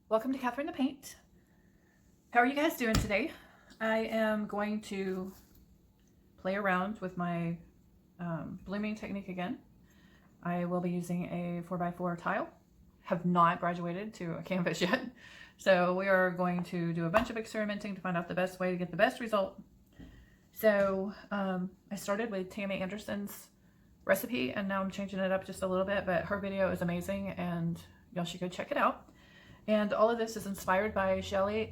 Welcome to Catherine the Paint. How are you guys doing today? I am going to play around with my blooming technique again. I will be using a 4x4 tile. Have not graduated to a canvas yet. So we are going to do a bunch of experimenting to find out the best way to get the best result. So I started with Tammy Anderson's recipe and now I'm changing it up just a little bit, but her video is amazing and y'all should go check it out. And all of this is inspired by Shelee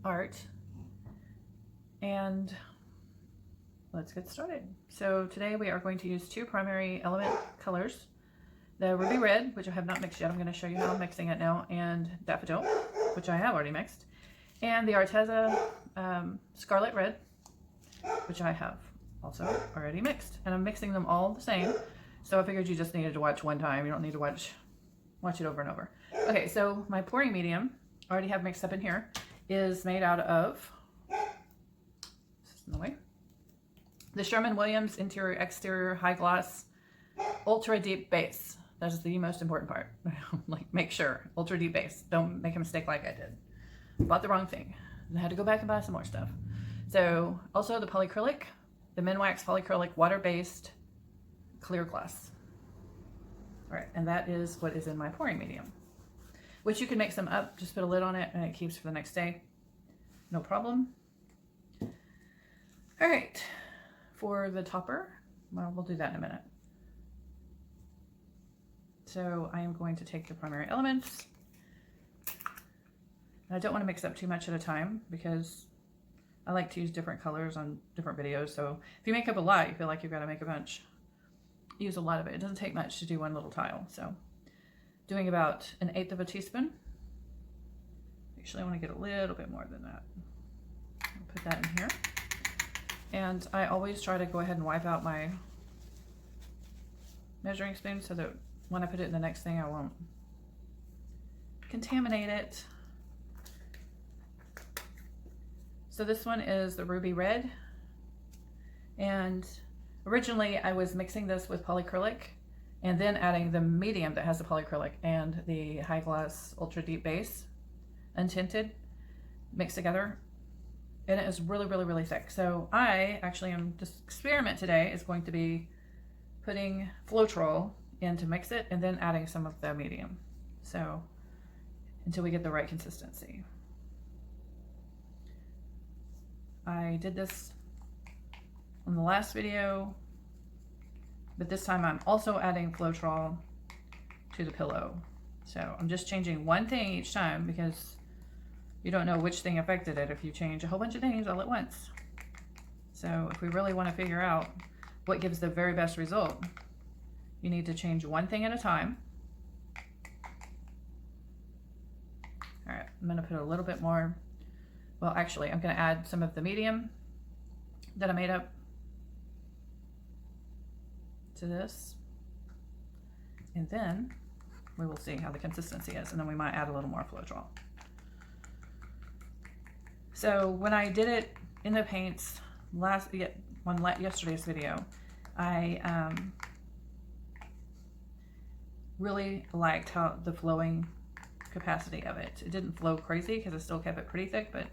art. And let's get started. So today we are going to use two primary element colors. The Ruby Red, which I have not mixed yet. I'm going to show you how I'm mixing it now. And Daffodil, which I have already mixed. And the Arteza Scarlet Red, which I have also already mixed. And I'm mixing them all the same. So I figured you just needed to watch one time. You don't need to watch it over and over. Okay, so my pouring medium, I already have mixed up in here, is made out of, this is in the way, the Sherwin Williams interior exterior high gloss ultra deep base. That is the most important part. Like, make sure, ultra deep base. Don't make a mistake like I did. Bought the wrong thing. And I had to go back and buy some more stuff. So also the polycrylic, the Minwax polycrylic water-based clear glass. All right, and that is what is in my pouring medium, which you can mix them up, just put a lid on it and it keeps for the next day. No problem. All right, for the topper, well, we'll do that in a minute. So I am going to take the primary elements. I don't want to mix up too much at a time because I like to use different colors on different videos. So if you make up a lot, you feel like you've got to make a bunch. Use a lot of it. It doesn't take much to do one little tile. So doing about 1/8 of a teaspoon. Actually, I want to get a little bit more than that. I'll put that in here. And I always try to go ahead and wipe out my measuring spoon so that when I put it in the next thing, I won't contaminate it. So this one is the Ruby Red. And originally, I was mixing this with polycrylic and then adding the medium that has the polycrylic and the high gloss ultra deep base, untinted, mixed together. And it is really, really, really thick. So I actually am, this experiment today is going to be putting floetrol in to mix it and then adding some of the medium. So until we get the right consistency. I did this on the last video, but this time I'm also adding floetrol to the pillow. So I'm just changing one thing each time because you don't know which thing affected it if you change a whole bunch of things all at once. So if we really want to figure out what gives the very best result, you need to change one thing at a time. All right, I'm going to put a little bit more. Well, actually, I'm going to add some of the medium that I made up to this, and then we will see how the consistency is, and then we might add a little more floetrol. So when I did it in the paints yesterday's video, I really liked how the flowing capacity of it. It didn't flow crazy because I still kept it pretty thick, but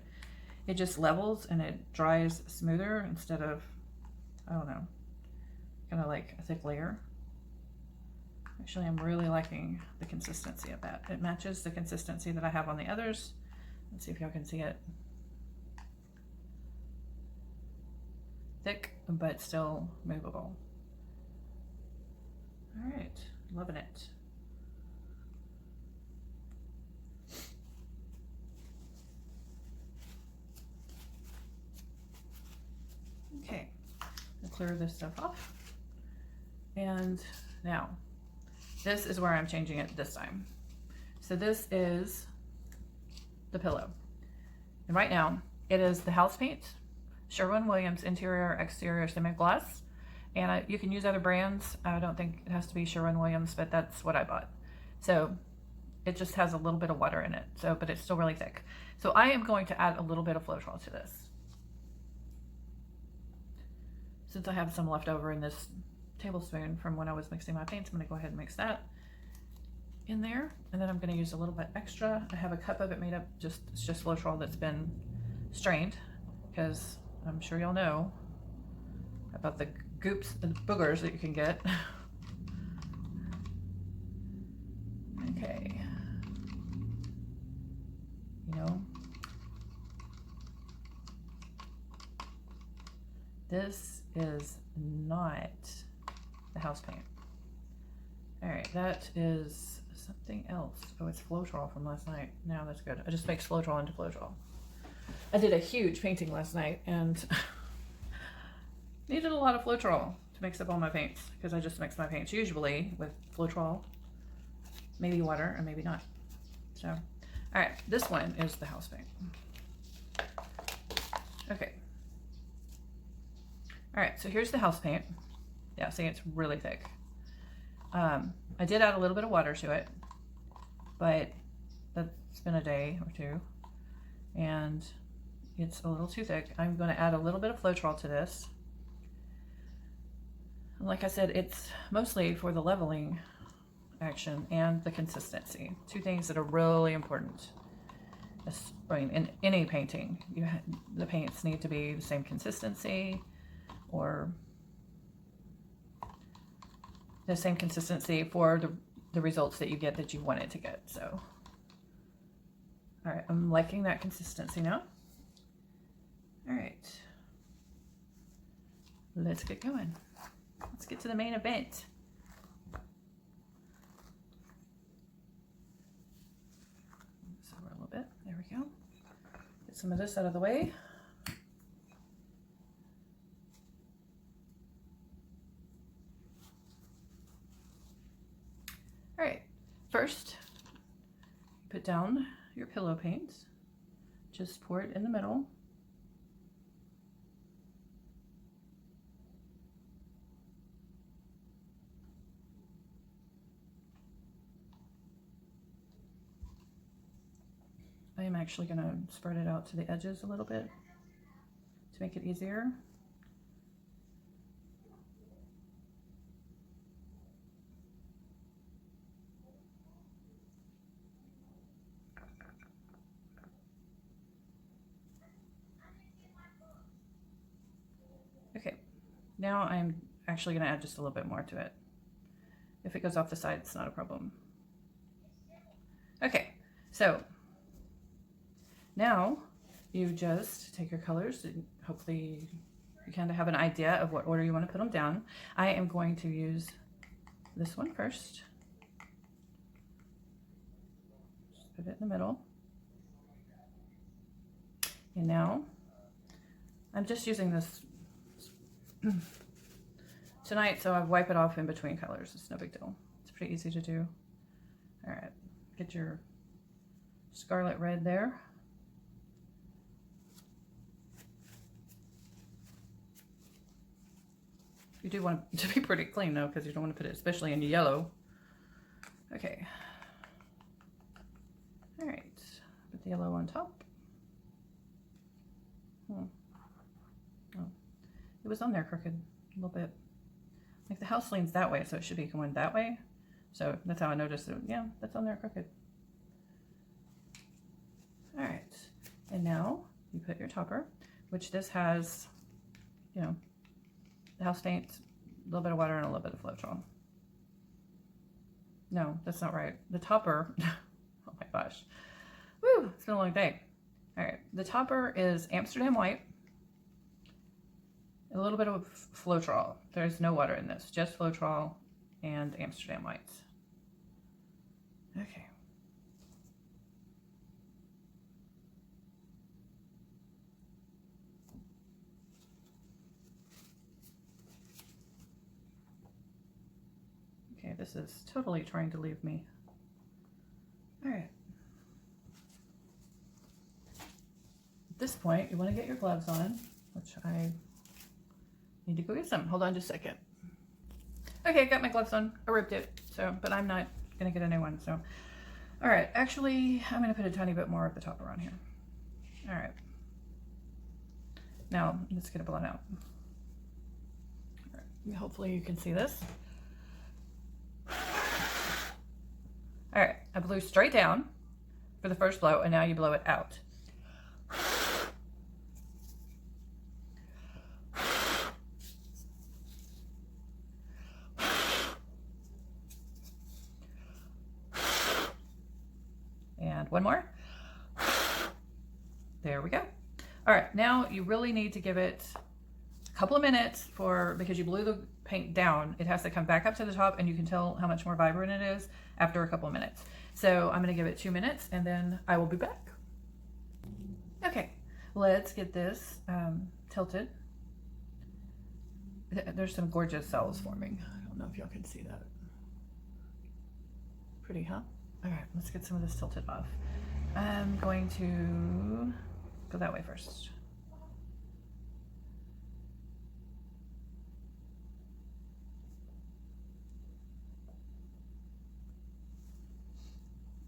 it just levels and it dries smoother instead of, I don't know, kind of like a thick layer. Actually, I'm really liking the consistency of that. It matches the consistency that I have on the others. Let's see if y'all can see it. Thick, but still movable. All right, loving it. Okay, I'll clear this stuff off. And now, this is where I'm changing it this time. So this is the pillow. And right now, it is the house paint, Sherwin Williams interior exterior semi-gloss. And you can use other brands. I don't think it has to be Sherwin Williams, but that's what I bought. So it just has a little bit of water in it, but it's still really thick. So I am going to add a little bit of floetrol to this. Since I have some left over in this tablespoon from when I was mixing my paints, I'm going to go ahead and mix that. in there, and then I'm going to use a little bit extra. I have a cup of it made up, it's just floetrol that's been strained, because I'm sure y'all know about the goops and boogers that you can get. Okay. You know, this is not the house paint. All right, that is something else. Oh, it's floetrol from last night. Now that's good. I just mixed floetrol into floetrol. I did a huge painting last night and needed a lot of floetrol to mix up all my paints, because I just mix my paints usually with floetrol, maybe water, and maybe not. So, all right, this one is the house paint. Okay. All right, so here's the house paint. Yeah, see, it's really thick. I did add a little bit of water to it, but that's been a day or two, and it's a little too thick. I'm going to add a little bit of floetrol to this. Like I said, it's mostly for the leveling action and the consistency. Two things that are really important. I mean, in any painting, the paints need to be the same consistency, or the same consistency for the results that you get that you wanted to get. So, all right, I'm liking that consistency now. All right, let's get going. Let's get to the main event. So a little bit, there we go. Get some of this out of the way. All right, first, put down your pillow paint. Just pour it in the middle. I am actually going to spread it out to the edges a little bit to make it easier. Okay, now I'm actually going to add just a little bit more to it. If it goes off the side, it's not a problem. Okay, so now you just take your colors, and hopefully you kind of have an idea of what order you want to put them down. I am going to use this one first. Just put it in the middle. And now I'm just using this tonight, so I wipe it off in between colors. It's no big deal. It's pretty easy to do. All right, get your scarlet red there. You do want it to be pretty clean though, because you don't want to put it especially in yellow. Okay. All right, put the yellow on top. Oh, it was on there crooked a little bit. Like the house leans that way, so it should be going that way. So that's how I noticed it. Yeah, that's on there crooked. All right, and now you put your topper, which this has, you know, the house paint, a little bit of water, and a little bit of floetrol. No, that's not right. The topper, oh my gosh. Woo, it's been a long day. All right, the topper is Amsterdam white, a little bit of floetrol. There's no water in this, just floetrol and Amsterdam whites. Okay. Okay, this is totally trying to leave me. All right. At this point, you want to get your gloves on, which I need to go get some. Hold on just a second. Okay, I got my gloves on. I ripped it, so, but I'm not gonna get a new one, so. All right, actually, I'm gonna put a tiny bit more of the topper on here. All right. Now, let's get it blown out. All right. Hopefully you can see this. All All right, I blew straight down for the first blow, and now you blow it out. And one more. There we go. All right, now you really need to give it a couple of minutes because you blew the paint down. It has to come back up to the top, and you can tell how much more vibrant it is after a couple of minutes. So I'm gonna give it 2 minutes, and then I will be back. Okay, let's get this tilted. There's some gorgeous cells forming. I don't know if y'all can see that. Pretty, huh? All right, let's get some of this tilted off. I'm going to go that way first.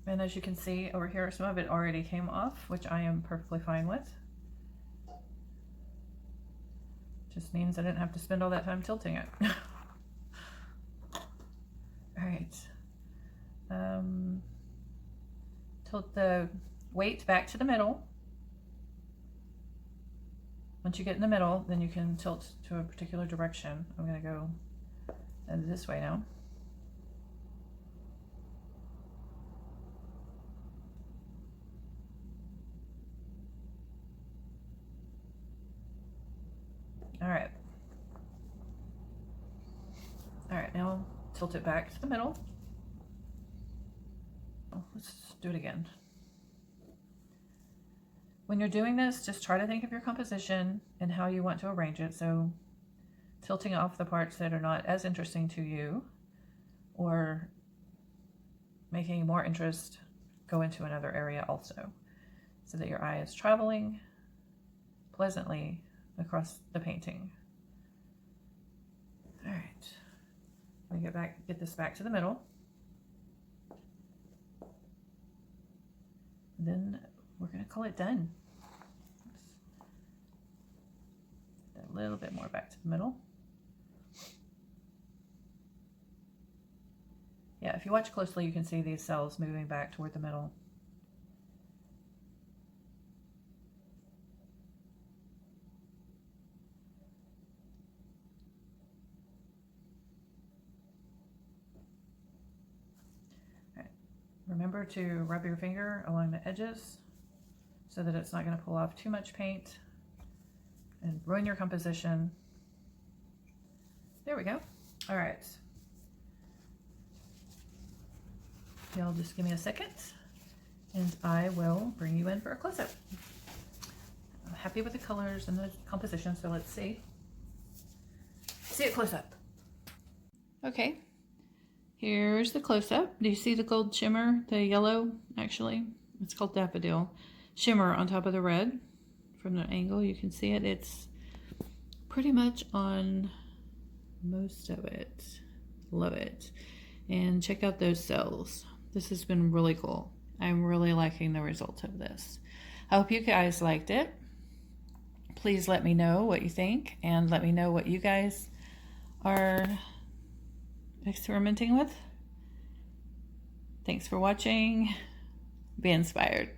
And as you can see over here, some of it already came off, which I am perfectly fine with. Just means I didn't have to spend all that time tilting it. All right. Tilt the weight back to the middle. Once you get in the middle, then you can tilt to a particular direction. I'm going to go this way now. All right. All right, now tilt it back to the middle. Oh, let's do it again. When you're doing this, just try to think of your composition and how you want to arrange it. So tilting off the parts that are not as interesting to you, or making more interest go into another area also, so that your eye is traveling pleasantly across the painting. All right, let me get this back to the middle. Then we're going to call it done. A little bit more back to the middle. Yeah, if you watch closely, you can see these cells moving back toward the middle. Remember to rub your finger along the edges so that it's not going to pull off too much paint and ruin your composition. There we go. All right. Y'all just give me a second and I will bring you in for a close-up. I'm happy with the colors and the composition, so let's see. See it close up. Okay. Here's the close-up. Do you see the gold shimmer? The yellow, actually. It's called Daffodil. Shimmer on top of the red. From the angle, you can see it. It's pretty much on most of it. Love it. And check out those cells. This has been really cool. I'm really liking the result of this. I hope you guys liked it. Please let me know what you think, and let me know what you guys are experimenting with. Thanks for watching. Be inspired.